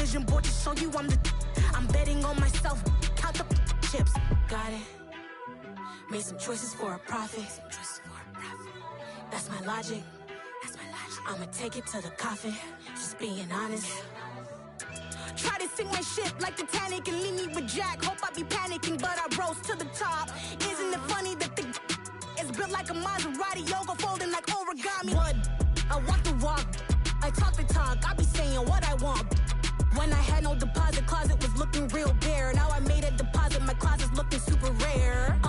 vision board to show you I'm betting on myself. Count the chips. Got it. Made some choices for a profit. That's my logic. I'ma take it to the coffin. Just being honest. Try to sink my ship like Titanic and leave me with Jack. Hope I be panicking, but I rose to the top. Isn't it funny that the is built like a Maserati, yoga folding like origami? What? I walk the walk, I talk the talk, I be saying what I want. When I had no deposit, closet was looking real bare. Now I made a deposit, my closet's looking super rare.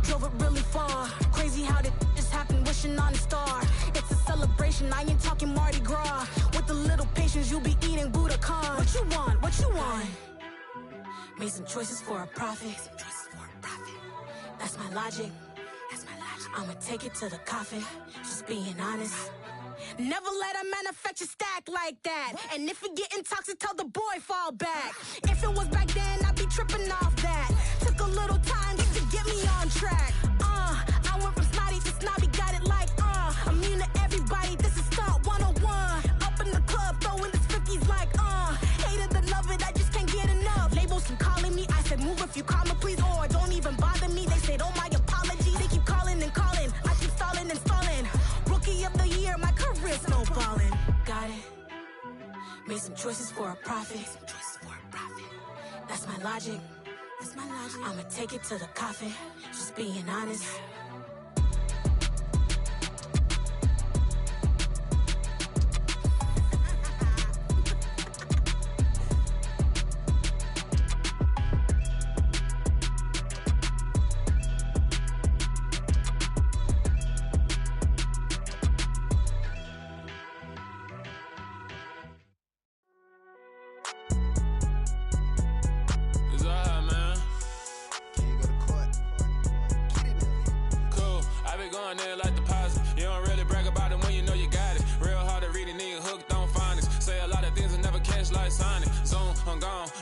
Drove it really far. Crazy how did just happen, wishing on a star. It's a celebration, I ain't talking Mardi Gras. With a little patience, you'll be eating Budokan. What you want? What you want? Made some choices for a profit. That's my logic. I'ma take it to the coffin. Just being honest. Never let a manufacture stack like that. And if it getting toxic, tell the boy fall back. If it was back then, I'd be tripping off that. Took a little time just to get me on track. I went from snotty to snobby, got it like immune to everybody, this is stunt 101. Up in the club, throwing the 50s like hate it and love it, I just can't get enough. Labels keep calling me, I said move if you call me please, or don't even bother me. They said oh my apologies, they keep calling and calling. I keep stalling and stalling. Rookie of the year, my career snowballing. Got it. Made some choices for a profit. That's my logic. I'ma take it to the coffin. Just being honest.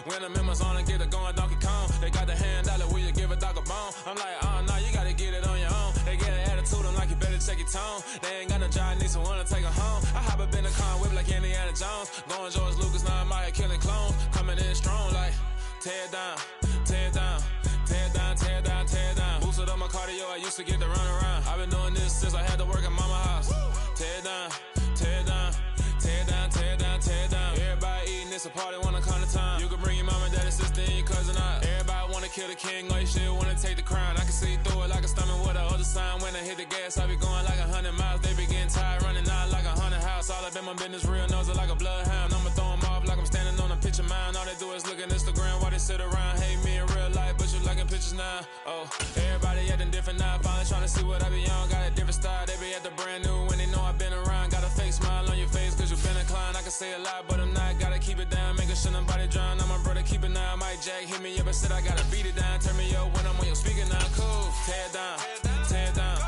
When the members on and get it going Donkey Kong, they got the hand dollar, will you give a dog a bone? I'm like, oh no, you gotta get it on your own. They get an attitude, I'm like, you better check your tone. They ain't got no job, need someone to take her home. I hop up in the car, whip like Indiana Jones. Going George Lucas, now I'm out here killing clones. Coming in strong like, tear down, tear down, tear down, tear down, tear down. Boosted up my cardio, I used to get to run around. I've been doing this since I had to work at mama house. Tear down, tear down, tear down, tear down, tear down. Everybody eating, it's a party, wanna come to time. You can bring your mama, daddy, sister, and your cousin out. Everybody wanna kill the king, like shit, wanna take the crown. I can see through it like a stomach with a other sign. When I hit the gas, I be going like 100 miles. They be getting tired, running out like 100 house. All up in my business, real nose it like a bloodhound. I'ma throw them off like I'm standing on a picture mine. All they do is look at Instagram while they sit around. Hate me in real life, but you liking pictures now. Oh, everybody acting different now. Finally trying to see what I be on. Got a different style, they be at the brand new when they know I've been around. Got a fake smile on your face, cause you been inclined. I can say a lot, but I'm not. Gotta keep it down, making sure nobody drown. I'm my brother, keep it now. Mike Jack hit me up and said I gotta beat it down. Turn me up when I'm on your speaker now. Cool, tear down, tear down,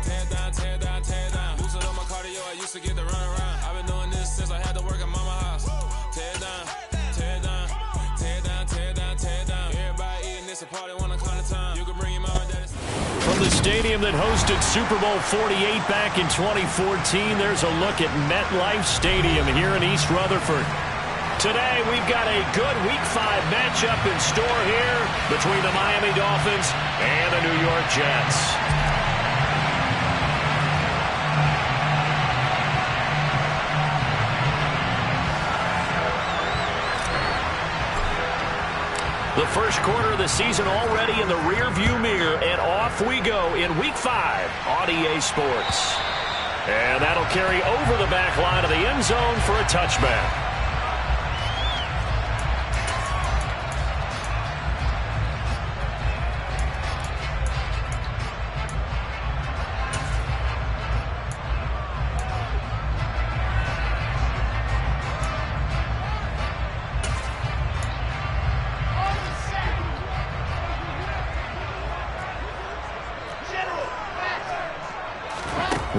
tear down, tear down, tear down. Boosted up my cardio, I used to get to run around. I've been doing this since I had to work at mama house. Tear down, tear down, tear down, tear down, tear down. Everybody eating, it's a party, wanna come to time. You can bring your mama, daddy. From the stadium that hosted Super Bowl 48 back in 2014, there's a look at MetLife Stadium here in East Rutherford. Today, we've got a good Week 5 matchup in store here between the Miami Dolphins and the New York Jets. The first quarter of the season already in the rearview mirror, and off we go in Week 5 on EA Sports. And that'll carry over the back line of the end zone for a touchback.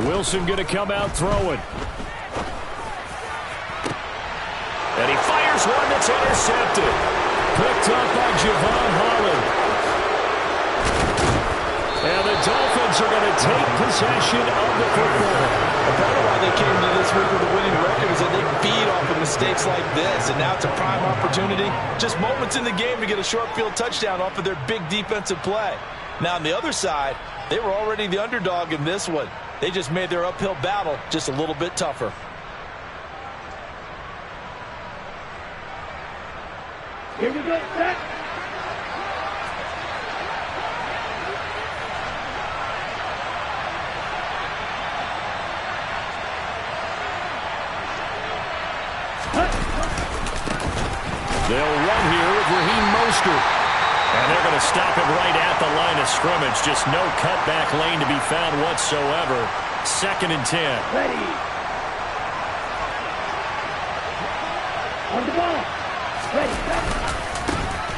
Wilson going to come out throwing. And he fires one that's intercepted. Picked up by Javon Holland. And the Dolphins are going to take possession of the football. part of why they came to this week with a winning record is that they feed off of mistakes like this, and now it's a prime opportunity. Just moments in the game to get a short field touchdown off of their big defensive play. Now, on the other side, they were already the underdog in this one. They just made their uphill battle just a little bit tougher. Here we go, set. They'll run here with Raheem Mostert. And they're going to stop it right at the line of scrimmage. Just no cutback lane to be found whatsoever. 2nd and 10. Ready. On the ball. Ready.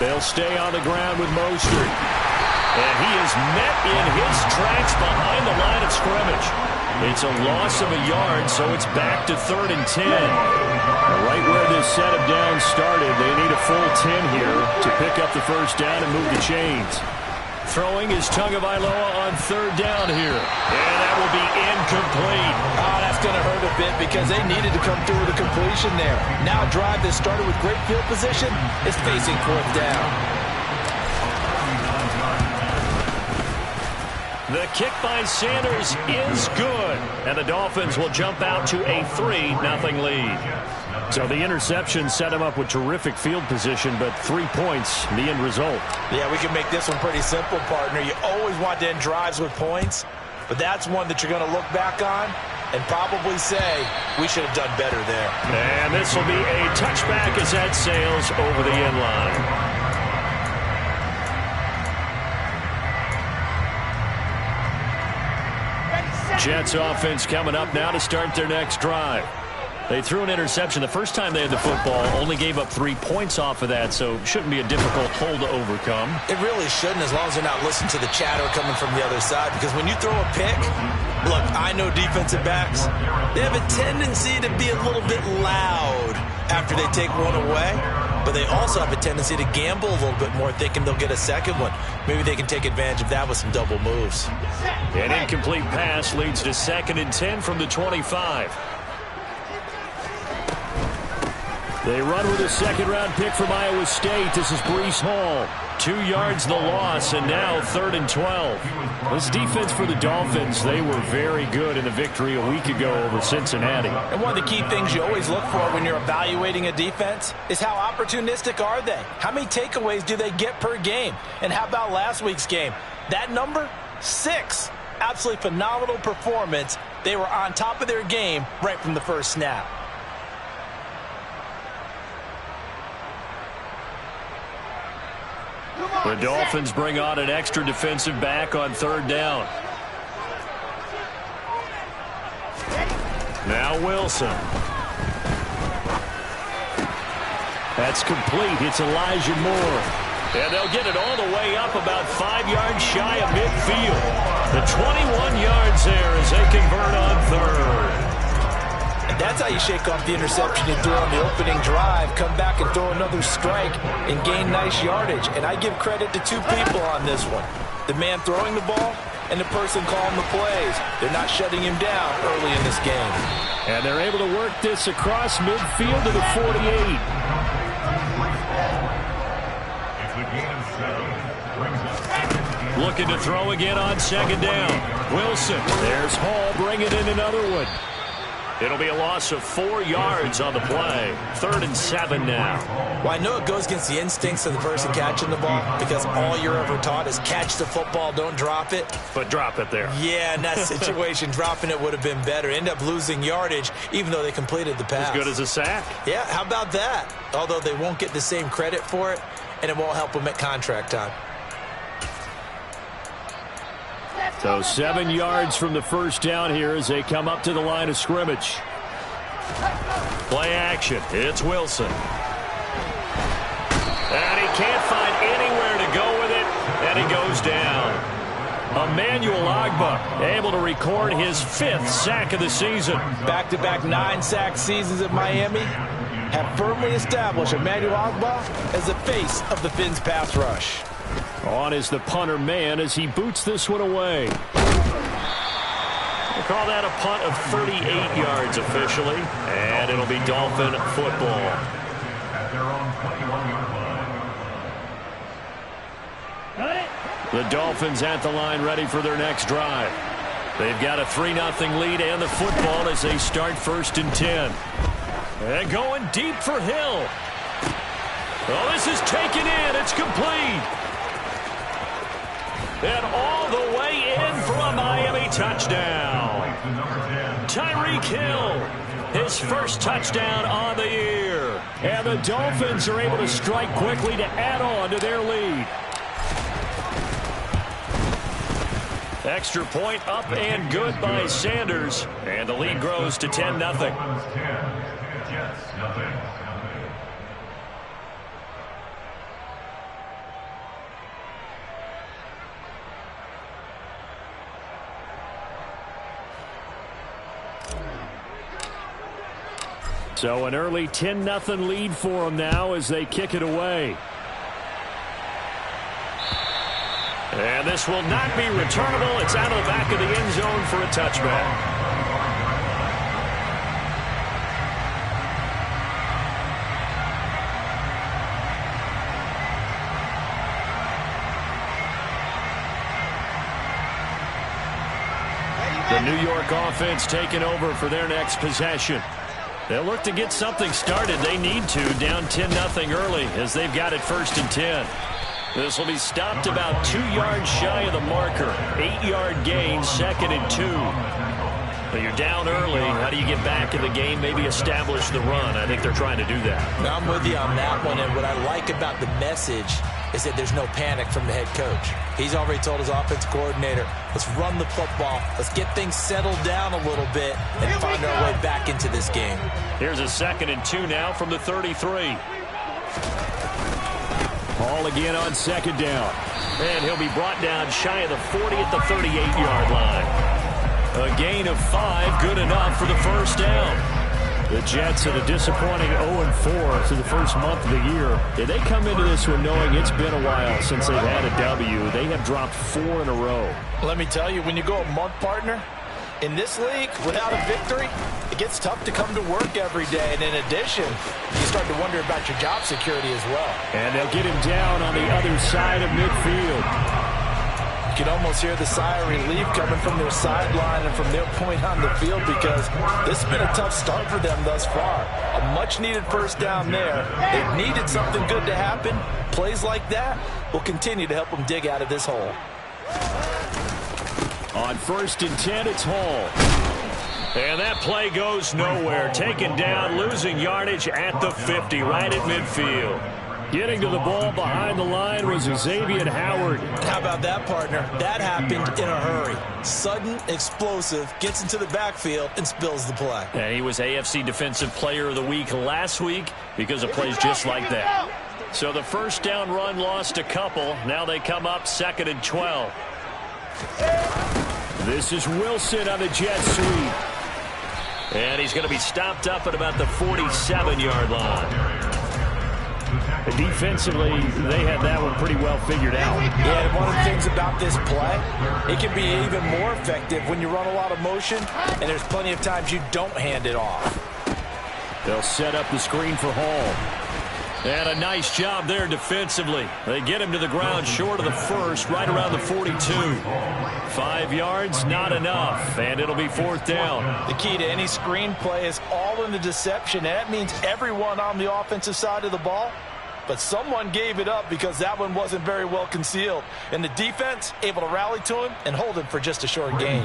They'll stay on the ground with Mostert. And he is met in his tracks behind the line of scrimmage. It's a loss of a yard, so it's back to 3rd and 10. Right where this set of downs started, they need a full 10 here to pick up the first down and move the chains. Throwing is Tagovailoa on 3rd down here. And that will be incomplete. Oh, that's going to hurt a bit because they needed to come through with a completion there. Now a drive that started with great field position is facing 4th down. The kick by Sanders is good. And the Dolphins will jump out to a 3-0 lead. So the interception set him up with terrific field position, but 3 points, the end result. Yeah, we can make this one pretty simple, partner. You always want to end drives with points, but that's one that you're going to look back on and probably say, we should have done better there. And this will be a touchback as that sails over the end line. Jets offense coming up now to start their next drive. They threw an interception the first time they had the football, only gave up 3 points off of that, so shouldn't be a difficult hole to overcome. It really shouldn't, as long as they're not listening to the chatter coming from the other side, because when you throw a pick, look, I know defensive backs, they have a tendency to be a little bit loud after they take one away, but they also have a tendency to gamble a little bit more, thinking they'll get a second one. Maybe they can take advantage of that with some double moves. An incomplete pass leads to 2nd and 10 from the 25. They run with a 2nd-round pick from Iowa State. This is Breece Hall. 2 yards the loss, and now 3rd and 12. This defense for the Dolphins, they were very good in the victory a week ago over Cincinnati. And one of the key things you always look for when you're evaluating a defense is how opportunistic are they? How many takeaways do they get per game? And how about last week's game? That number? 6. Absolutely phenomenal performance. They were on top of their game right from the first snap. The Dolphins bring on an extra defensive back on 3rd down. Now Wilson. That's complete. It's Elijah Moore. And they'll get it all the way up about 5 yards shy of midfield. The 21 yards there as they convert on 3rd. And that's how you shake off the interception you threw on the opening drive, come back and throw another strike and gain nice yardage. And I give credit to 2 people on this one. The man throwing the ball and the person calling the plays. They're not shutting him down early in this game. And they're able to work this across midfield to the 48. Looking to throw again on 2nd down. Wilson. There's Hall bringing in another one. It'll be a loss of 4 yards on the play. 3rd and 7 now. Well, I know it goes against the instincts of the person catching the ball because all you're ever taught is catch the football, don't drop it. But drop it there. Yeah, in that situation, dropping it would have been better. End up losing yardage, even though they completed the pass. As good as a sack. Yeah, how about that? Although they won't get the same credit for it, and it won't help them at contract time. So 7 yards from the first down here as they come up to the line of scrimmage. Play action. It's Wilson. And he can't find anywhere to go with it, and he goes down. Emmanuel Ogbah able to record his 5th sack of the season. Back-to-back 9-sack seasons at Miami have firmly established Emmanuel Ogbah as the face of the Fins pass rush. On is the punter man as he boots this one away. Call that a punt of 38 yards officially, and it'll be Dolphin football. At their own 21-yard line. The Dolphins at the line ready for their next drive. They've got a 3-0 lead and the football as they start 1st and 10. And going deep for Hill. Oh, this is taken in. It's complete. And all the way in for a Miami touchdown. Tyreek Hill, his first touchdown on the year. And the Dolphins are able to strike quickly to add on to their lead. Extra point up and good by Sanders. And the lead grows to 10-0. So an early 10-0 lead for them now as they kick it away. And this will not be returnable. It's out of the back of the end zone for a touchback. The New York offense taking over for their next possession. They'll look to get something started. They need to, down 10-0 early as they've got it 1st and 10. This will be stopped about 2 yards shy of the marker. 8-yard gain, 2nd and 2. But you're down early. How do you get back in the game? Maybe establish the run. I think they're trying to do that. Now, I'm with you on that one, and what I like about the message is that there's no panic from the head coach. He's already told his offense coordinator, let's run the football, let's get things settled down a little bit and find our way back into this game. Here's a 2nd and 2 now from the 33. Hall again on 2nd down. And he'll be brought down shy of the 40 at the 38-yard line. A gain of 5, good enough for the 1st down. The Jets at a disappointing 0-4 through the first month of the year. And they come into this one knowing it's been a while since they've had a W. They have dropped 4 in a row. Let me tell you, when you go a month, partner, in this league, without a victory, it gets tough to come to work every day. And in addition, you start to wonder about your job security as well. And they'll get him down on the other side of midfield. You can almost hear the sigh of relief coming from their sideline and from their point on the field because this has been a tough start for them thus far. A much-needed 1st down there. They've needed something good to happen. Plays like that will continue to help them dig out of this hole. On 1st and 10, it's Hall. And that play goes nowhere. Taken down, losing yardage at the 50, right at midfield. Getting to the ball behind the line was Xavier Howard. How about that, partner? That happened in a hurry. Sudden, explosive, gets into the backfield and spills the play. And he was AFC Defensive Player of the Week last week because of plays just like that. So the 1st down run lost a couple. Now they come up 2nd and 12. This is Wilson on the jet sweep. And he's going to be stopped up at about the 47-yard line. Defensively, they had that one pretty well figured out. Yeah, and one of the things about this play, it can be even more effective when you run a lot of motion, and there's plenty of times you don't hand it off. They'll set up the screen for Hall. And a nice job there defensively. They get him to the ground short of the 1st, right around the 42. 5 yards, not enough, and it'll be 4th down. The key to any screen play is all in the deception, and that means everyone on the offensive side of the ball. But someone gave it up because that one wasn't very well concealed. And the defense able to rally to him and hold him for just a short gain.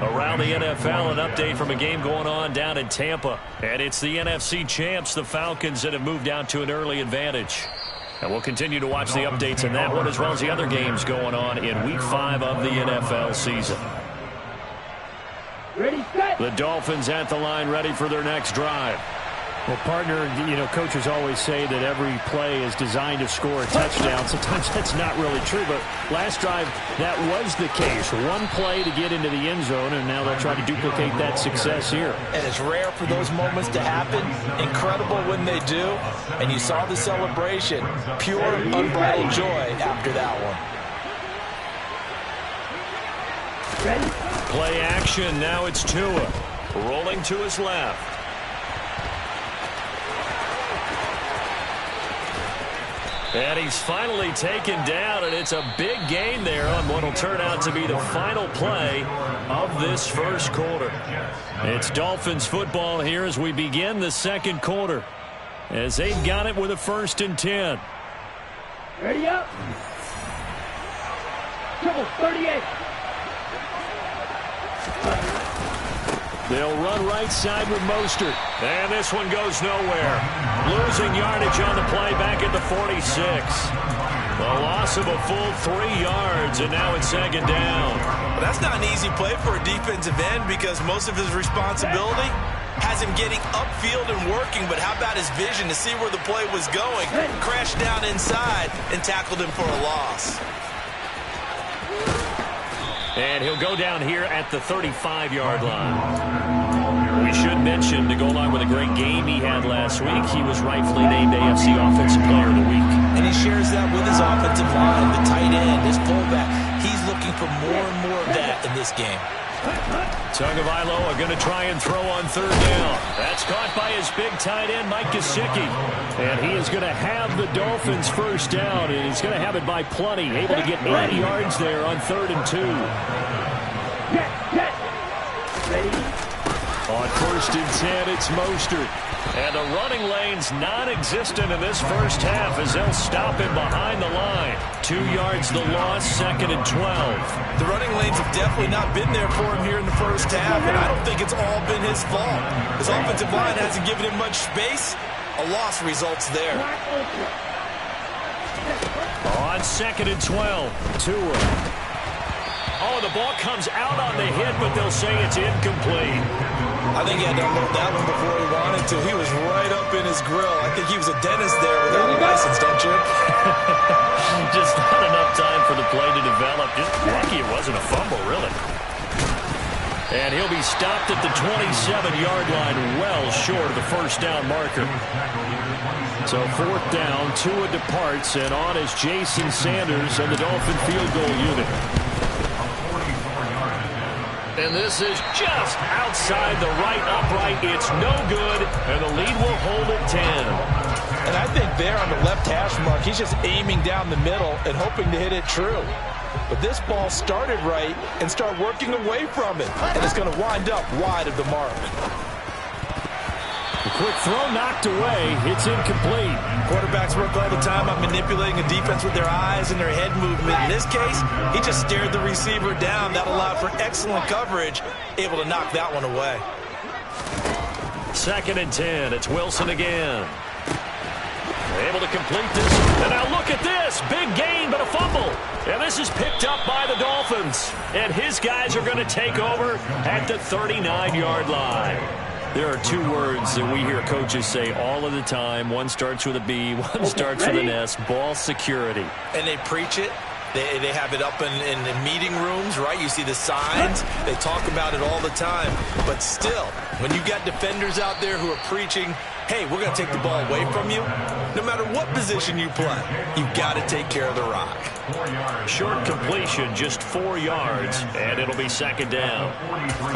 Around the NFL, an update from a game going on down in Tampa. And it's the NFC champs, the Falcons, that have moved down to an early advantage. And we'll continue to watch the updates in that one as well as the other games going on in Week 5 of the NFL season. Ready, set. The Dolphins at the line ready for their next drive. Well, partner, you know, coaches always say that every play is designed to score a touchdown. Sometimes that's not really true, but last drive, that was the case. One play to get into the end zone, and now they'll try to duplicate that success here. And it's rare for those moments to happen. Incredible when they do. And you saw the celebration. Pure, unbridled joy after that one. Ready. play action. Now it's Tua. Rolling to his left. And he's finally taken down, and it's a big gain there on what will turn out to be the final play of this first quarter. It's Dolphins football here as we begin the second quarter, as they've got it with a 1st and 10. Ready up. Triple 38. They'll run right side with Mostert. And this one goes nowhere. Losing yardage on the play back at the 46. The loss of a full 3 yards, and now it's 2nd down. Well, that's not an easy play for a defensive end because most of his responsibility has him getting upfield and working, but how about his vision to see where the play was going? Crashed down inside and tackled him for a loss. And he'll go down here at the 35-yard line. We should mention, to go along with a great game he had last week, he was rightfully named AFC Offensive Player of the Week. And he shares that with his offensive line, the tight end, his fullback. He's looking for more and more of that in this game. Tagovailoa going to try and throw on 3rd down. That's caught by his big tight end, Mike Gesicki. And he is going to have the Dolphins 1st down, and he's going to have it by plenty. Able to get 80 yards there on 3rd and 2. On 1st and 10, it's Mostert. And the running lane's non-existent in this first half as they'll stop him behind the line. 2 yards the loss, 2nd and 12. The running lanes have definitely not been there for him here in the first half, and I don't think it's all been his fault. His offensive line hasn't given him much space. A loss results there. On 2nd and 12, Tua. Oh, the ball comes out on the hit, but they'll say it's incomplete. I think he had to unload that one before he wanted to. He was right up in his grill. I think he was a dentist there without a license, don't you? Just not enough time for the play to develop. Just lucky it wasn't a fumble, really. And he'll be stopped at the 27-yard line, well short of the 1st down marker. So 4th down, Tua departs, and on is Jason Sanders and the Dolphin field goal unit. And this is just outside the right upright. It's no good, and the lead will hold at 10. And I think there on the left hash mark, he's just aiming down the middle and hoping to hit it true. But this ball started right and start working away from it, and it's going to wind up wide of the mark. A quick throw knocked away. It's incomplete. Quarterbacks work all the time on manipulating a defense with their eyes and their head movement. In this case, he just stared the receiver down. That allowed for excellent coverage, able to knock that one away. 2nd and 10. It's Wilson again. Able to complete this. And now look at this. Big gain, but a fumble. And this is picked up by the Dolphins. And his guys are going to take over at the 39-yard line. There are 2 words that we hear coaches say all of the time. One starts with a B, one starts with an S. Ball security. And they preach it. They have it up in meeting rooms, right? You see the signs. They talk about it all the time. But still, when you got defenders out there who are preaching, hey, we're going to take the ball away from you, no matter what position you play, you've got to take care of the rock. Short completion, just 4 yards, and it'll be 2nd down.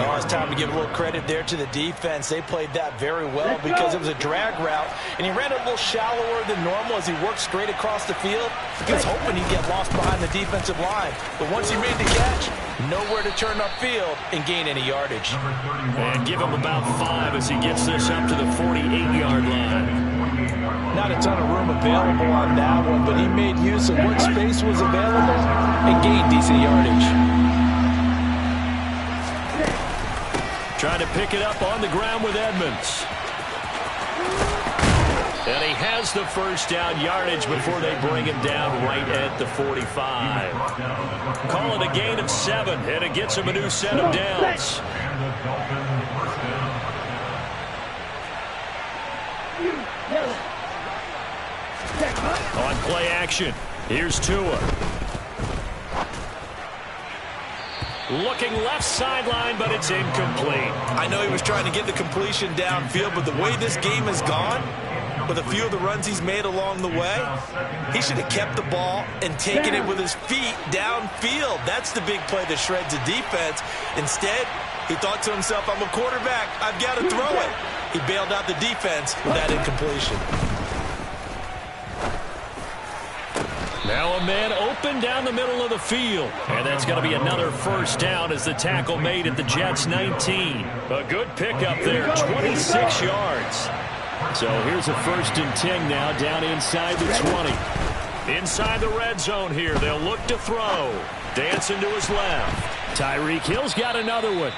Oh, it's time to give a little credit there to the defense. They played that very well because it was a drag route, and he ran a little shallower than normal as he worked straight across the field. He was hoping he'd get lost behind the defensive line, but once he made the catch, nowhere to turn upfield and gain any yardage. And give him about 5 as he gets this up to the 48-yard line. Not a ton of room available on that one, but he made use of what space was available and gained decent yardage. Trying to pick it up on the ground with Edmonds. And he has the 1st down yardage before they bring him down right at the 45. Call it a gain of 7, and it gets him a new set of downs. On play action, here's Tua. Looking left sideline, but it's incomplete. I know he was trying to get the completion downfield, but the way this game has gone, with a few of the runs he's made along the way. He should have kept the ball and taken it with his feet downfield. That's the big play that shreds the defense. Instead, he thought to himself, I'm a quarterback. I've got to throw it. He bailed out the defense with that incompletion. Now a man open down the middle of the field. And that's going to be another first down as the tackle made at the Jets' 19. A good pickup there, 26 yards. So here's a 1st and 10 now down inside the 20. Inside the red zone here. They'll look to throw. Dancing to his left. Tyreek Hill's got another one.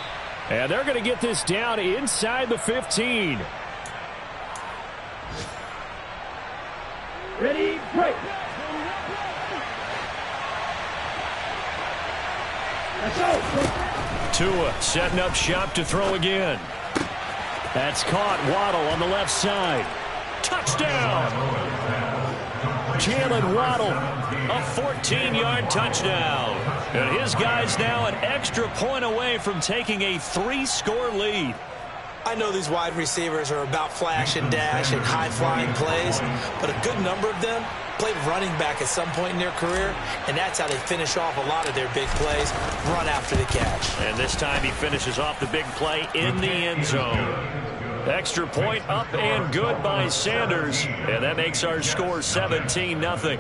And they're going to get this down inside the 15. Ready, break. Let's go. Tua setting up shop to throw again. That's caught. Waddle on the left side. Touchdown. Jalen Waddle, a 14-yard touchdown. And his guy's now an extra point away from taking a 3-score lead. I know these wide receivers are about flash and dash and high-flying plays, but a good number of them played running back at some point in their career, and that's how they finish off a lot of their big plays, run after the catch. And this time he finishes off the big play in the end zone. Extra point up and good by Sanders, and that makes our score 17-0.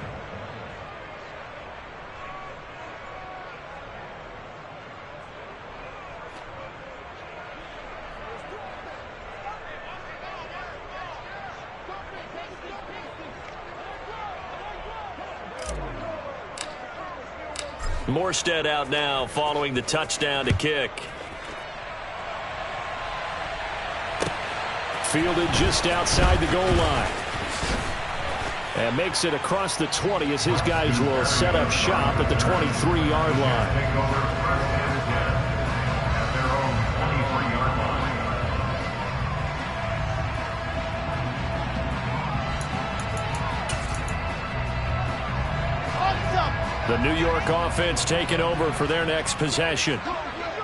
Morstead out now following the touchdown to kick. Fielded just outside the goal line. And makes it across the 20 as his guys will set up shop at the 23-yard line. The New York offense taking over for their next possession.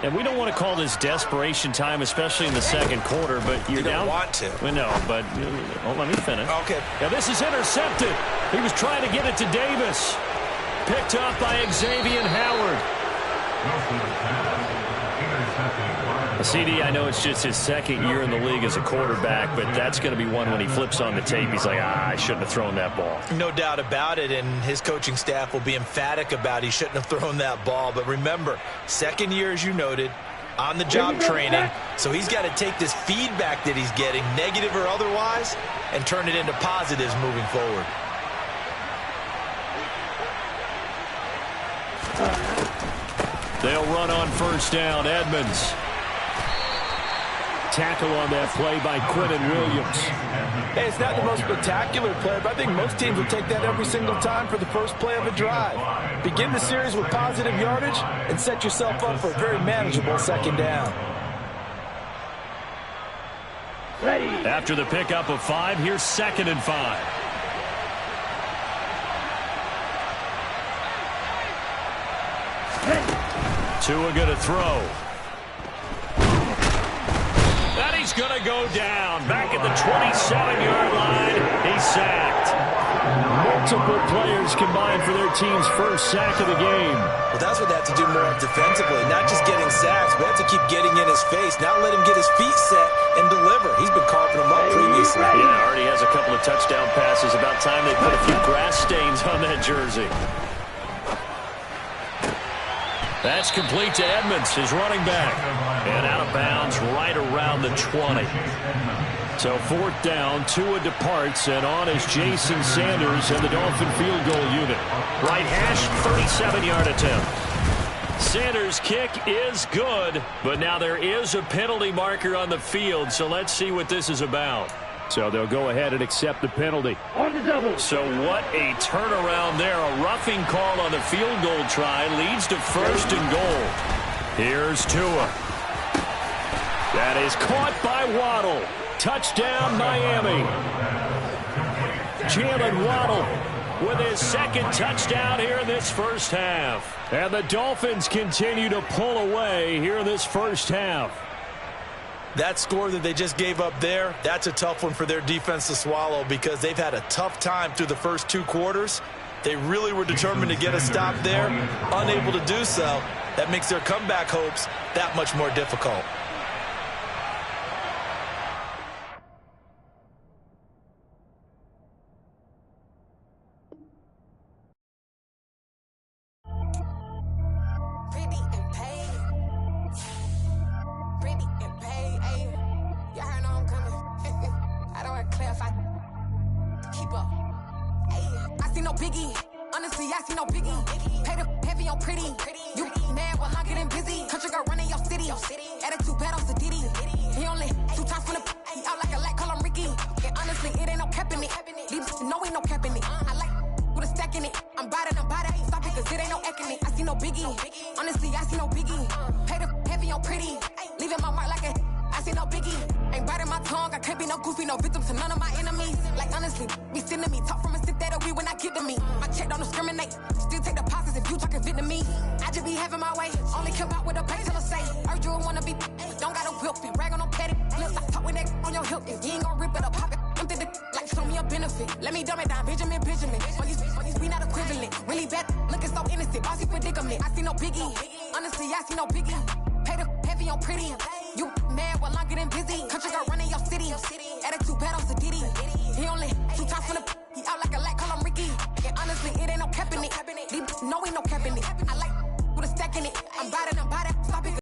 And we don't want to call this desperation time, especially in the second quarter, but you're down. You don't want to. We know, but let me finish. Okay. Now this is intercepted. He was trying to get it to Davis. Picked up by Xavier Howard. CD, I know it's just his second year in the league as a quarterback, but that's going to be one when he flips on the tape. He's like, I shouldn't have thrown that ball. No doubt about it, and his coaching staff will be emphatic about he shouldn't have thrown that ball. But remember, second year, as you noted, on-the-job training, so he's got to take this feedback that he's getting, negative or otherwise, and turn it into positives moving forward. They'll run on first down. Edmonds. Tackle on that play by Quinton Williams. Hey, it's not the most spectacular play, but I think most teams will take that every single time for the first play of a drive. Begin the series with positive yardage and set yourself up for a very manageable second down. Ready. After the pickup of 5, here's 2nd and 5. Tua going to throw. And he's going to go down. Back at the 27-yard line. He's sacked. Multiple players combined for their team's first sack of the game. Well, that's what they have to do more of defensively. Not just getting sacks, but have to keep getting in his face. Not let him get his feet set and deliver. He's been carving them up previously. Yeah, already has a couple of touchdown passes. About time they put a few grass stains on that jersey. That's complete to Edmonds, his running back. And out of bounds right around the 20. So 4th down, Tua departs, and on is Jason Sanders and the Dolphin field goal unit. Right hash, 37-yard attempt. Sanders' kick is good, but now there is a penalty marker on the field, so let's see what this is about. So they'll go ahead and accept the penalty. On the double. So what a turnaround there. A roughing call on the field goal try leads to 1st and goal. Here's Tua. That is caught by Waddle. Touchdown, Miami. Jalen Waddle with his 2nd touchdown here in this first half. And the Dolphins continue to pull away here in this first half. That score that they just gave up there, that's a tough one for their defense to swallow because they've had a tough time through the first 2 quarters. They really were determined to get a stop there, unable to do so. That makes their comeback hopes that much more difficult. Honestly, I see no biggie. Pay the heavy on pretty. You mad while I'm getting busy. Country girl running your city. Attitude bad on Sadidi. He only 2 times from the he out like a lack, call him Ricky. And honestly, it ain't no cap in it. These know ain't no cap in it. I like with a stack in it. I'm bad. Stop it, cause it ain't no eck in it. I see no biggie. Honestly, I see no biggie. Pay the heavy on pretty. Leaving my mark like a I see no biggie. Ain't biting my tongue. I can't be no goofy, no victim to none of my enemies. Like honestly, be sending me talk from a stick that'll be when I get to me. My check don't discriminate. Still take deposits if you talking Vietnamese. I just be having my way. Only care about what the pay teller say. Urge you wanna be, don't gotta whip it. Rag on petty. Let's not talk with that on your hip. If you ain't gon' rip it up, pop it. I'm thinking like show me a benefit. Let me dumb it down, Benjamin. All these we not equivalent. Really bad, looking so innocent. Bossy predicament. I see no biggie. Honestly, I see no biggie. Pay the heavy on pretty. You mad while I'm getting busy. Country girl running your city. Attitude bad on Sadidi. He only 2 times from the he out like a lack, call him Ricky. And honestly, it ain't no cap in it. These know ain't no cap in it. I like with a stack in it. I'm bad. Stop it.